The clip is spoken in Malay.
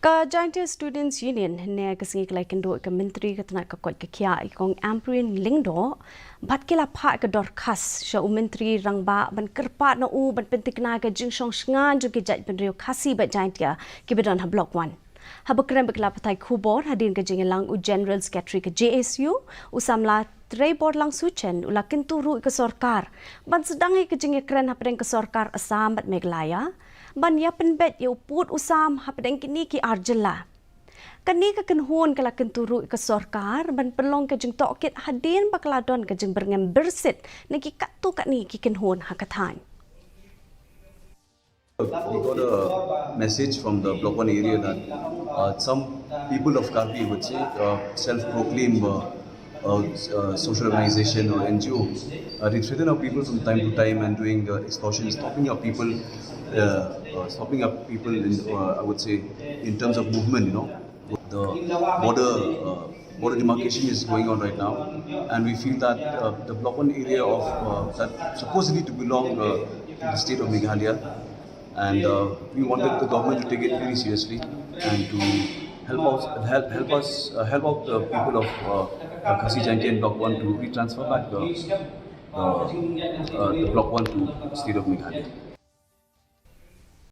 Ka Jaintia Students Union ne kasing kelai kendo ke menteri ke tenak ke kuat ke kia ikong amprin lingdo bat kila pha ke dor khas sha menteri rangba ban kerpa na u ban Pynthikna ke Jingshong Shngain ju ke jat ban rio Khasi ba Jaintia ke bedan ha block 1 ha bakrem bekla patai khubor hadin ke jingelang u general secretary ke JSU usamla Tray board lang suchen ula kinturu ke Sorkar ban sedangi ke jinge kren hapdeng ke Sorkar Assam bat Meghalaya ban ya penbet ya uput usam hapdeng kini ki arjela kani ke kenhun kala kinturu ke Sorkar ban pelong ke jing tokit hadin bakladon ke jing berngem bersit neki katu kani ki kenhun hakathan. We got a message from the Block 1 area that some people of Khasi would say self-proclaimed social organization or NGO. They threaten our people from time to time and doing extortion, stopping up people in, I would say, in terms of movement. You know, the border demarcation is going on right now, and we feel that the Block 1 area of that supposedly to belong to the state of Meghalaya. And we wanted the government to take it very seriously and to help out the people of Khasi, Jaintia and Block 1 to retransfer back the Block 1 to the state of Meghalaya.